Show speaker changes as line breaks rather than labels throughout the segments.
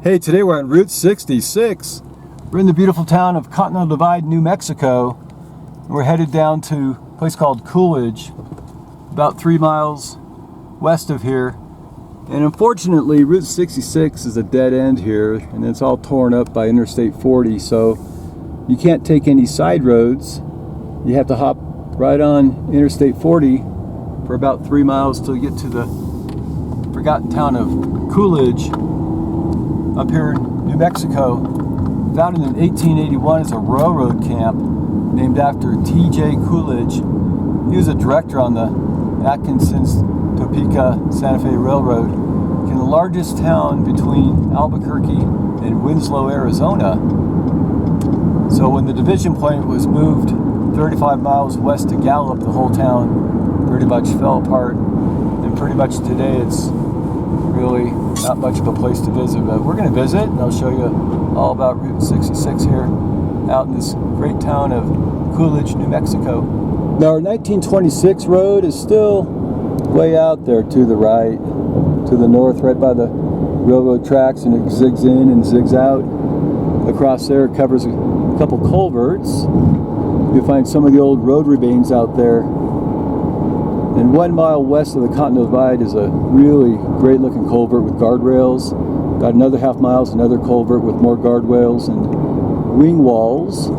Hey, today we're on Route 66. We're in the beautiful town of Continental Divide, New Mexico. We're headed down to a place called Coolidge, about 3 miles west of here. And unfortunately, Route 66 is a dead end here, and it's all torn up by Interstate 40, so you can't take any side roads. You have to hop right on Interstate 40 for about 3 miles till you get to the forgotten town of Coolidge up here in New Mexico. Founded in 1881 as a railroad camp named after T.J. Coolidge. He was a director on the Atkinson's Topeka Santa Fe Railroad, in the largest town between Albuquerque and Winslow, Arizona. So when the division point was moved 35 miles west to Gallup, the whole town pretty much fell apart. And pretty much today it's really not much of a place to visit, but we're going to visit and I'll show you all about Route 66 here out in this great town of Coolidge, New Mexico. Now our 1926 road is still way out there to the right, to the north, right by the railroad tracks, and it zigs in and zigs out. Across there it covers a couple culverts. You'll find some of the old road remains out there. And 1 mile west of the Continental Divide is a really great looking culvert with guardrails. Got another half mile, another culvert with more guardrails and wing walls.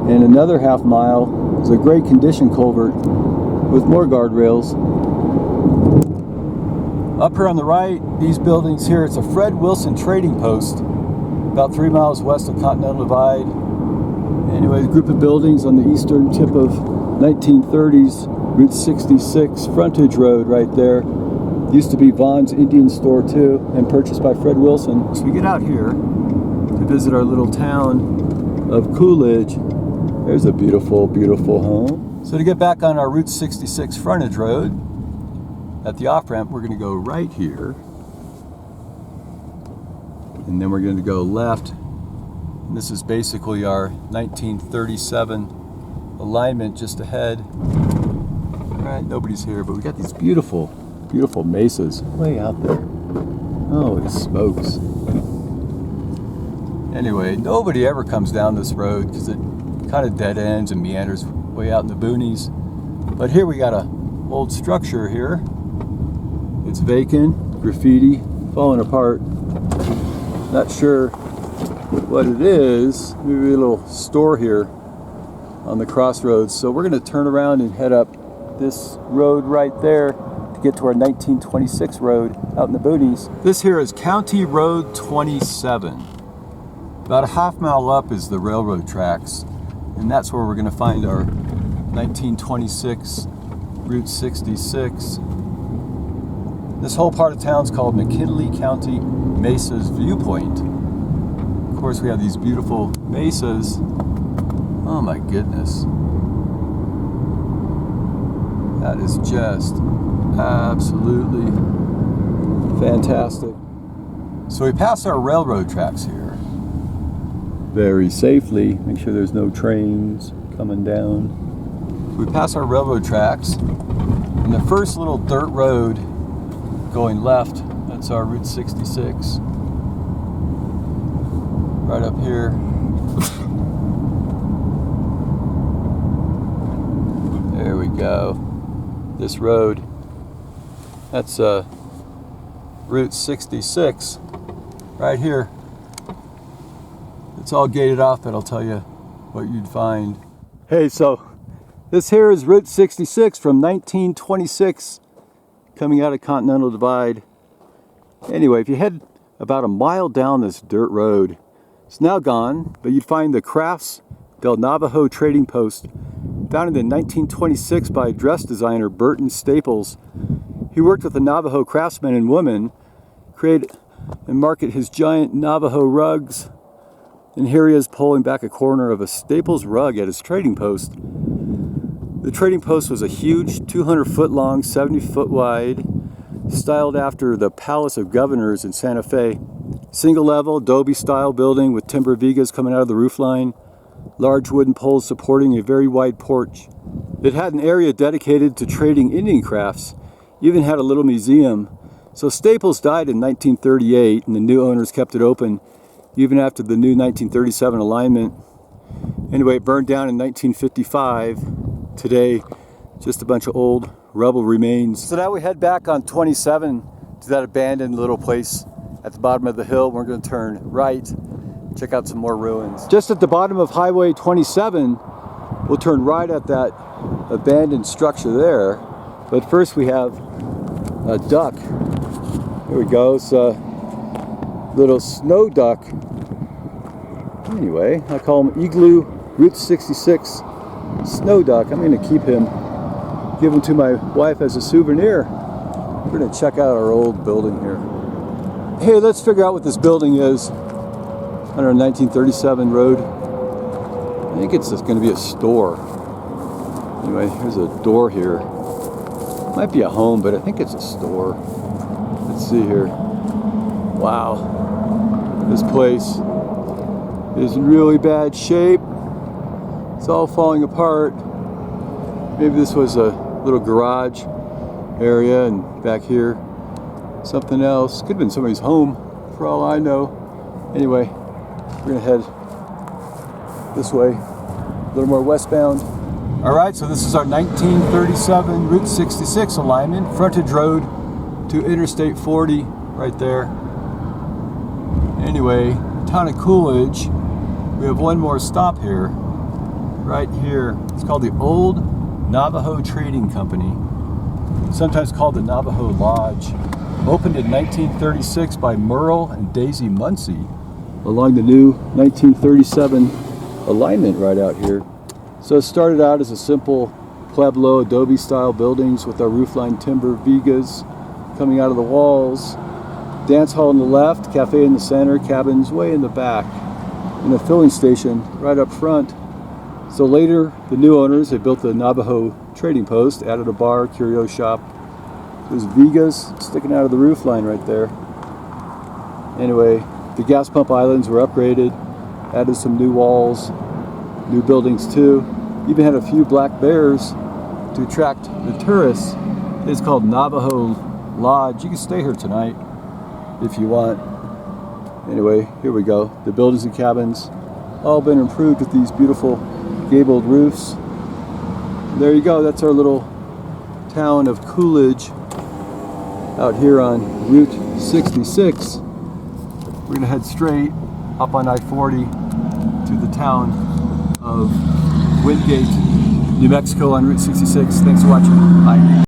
And another half mile is a great condition culvert with more guardrails. Up here on the right, these buildings here, it's a Fred Wilson trading post about 3 miles west of Continental Divide. Anyway, a group of buildings on the eastern tip of 1930s Route 66 frontage road right there. Used to be Vaughn's Indian store too, and purchased by Fred Wilson. So we get out here to visit our little town of Coolidge. There's a beautiful, beautiful home. So to get back on our Route 66 frontage road, at the off-ramp, we're going to go right here. And then we're going to go left. And this is basically our 1937 alignment just ahead. Alright, nobody's here, but we got these beautiful, beautiful mesas way out there. Holy smokes. Anyway, nobody ever comes down this road because it kind of dead ends and meanders way out in the boonies. But here we got a old structure here. It's vacant, graffiti, falling apart. Not sure what it is. Maybe a little store here on the crossroads. So we're going to turn around and head up this road right there to get to our 1926 road out in the boonies. This here is County Road 27. About a half mile up is the railroad tracks, and that's where we're going to find our 1926 Route 66. This whole part of town is called McKinley County Mesa's Viewpoint. Of course, we have these beautiful mesas. Oh my goodness. That is just absolutely fantastic. So we pass our railroad tracks here very safely. Make sure there's no trains coming down. We pass our railroad tracks, and the first little dirt road going left, that's our Route 66. Right up here. There we go. This road, that's Route 66 right here. It's all gated off, but I'll tell you what you'd find. Hey, so this here is Route 66 from 1926 coming out of Continental Divide. Anyway, if you head about a mile down this dirt road, it's now gone, but you'd find the Crafts del Navajo trading post founded in 1926 by dress designer Burton Staples. He worked with the Navajo craftsmen and women, create and market his giant Navajo rugs. And here he is pulling back a corner of a Staples rug at his trading post. The trading post was a huge 200-foot long, 70-foot wide, styled after the Palace of Governors in Santa Fe. Single level, adobe style building with timber vigas coming out of the roofline. Large wooden poles supporting a very wide porch. It had an area dedicated to trading Indian crafts, even had a little museum. So Staples died in 1938, and the new owners kept it open even after the new 1937 alignment. Anyway, it burned down in 1955. Today, just a bunch of old rubble remains. So now we head back on 27 to that abandoned little place at the bottom of the hill. We're going to turn right, check out some more ruins. Just at the bottom of Highway 27, we'll turn right at that abandoned structure there. But first we have a duck. There we go. It's a little snow duck. Anyway, I call him Igloo Route 66 Snow Duck. I'm going to keep him, give him to my wife as a souvenir. We're going to check out our old building here. Hey, let's figure out what this building is on our 1937 road. I think it's going to be a store. Anyway, here's a door here. Might be a home, but I think it's a store. Let's see here. Wow. This place is in really bad shape. It's all falling apart. Maybe this was a little garage area, and back here something else. Could have been somebody's home for all I know. Anyway, we're gonna head this way, a little more westbound. All right, so this is our 1937 Route 66 alignment, frontage road to Interstate 40 right there. Anyway, town of Coolidge. We have one more stop here, right here. It's called the Old Navajo Trading Company, sometimes called the Navajo Lodge. Opened in 1936 by Merle and Daisy Muncie along the new 1937 alignment right out here. So it started out as a simple Pueblo adobe style buildings with our roofline timber vigas coming out of the walls. Dance hall on the left, cafe in the center, cabins way in the back, and a filling station right up front. So later, the new owners, they built the Navajo trading post, added a bar, curio shop. There's vigas sticking out of the roof line right there. Anyway, the gas pump islands were upgraded, added some new walls, new buildings too. Even had a few black bears to attract the tourists. It's called Navajo Lodge. You can stay here tonight if you want. Anyway, here we go. The buildings and cabins all been improved with these beautiful gabled roofs. There you go. That's our little town of Coolidge out here on Route 66. We're going to head straight up on I-40 to the town of Wingate, New Mexico on Route 66. Thanks for watching. Bye.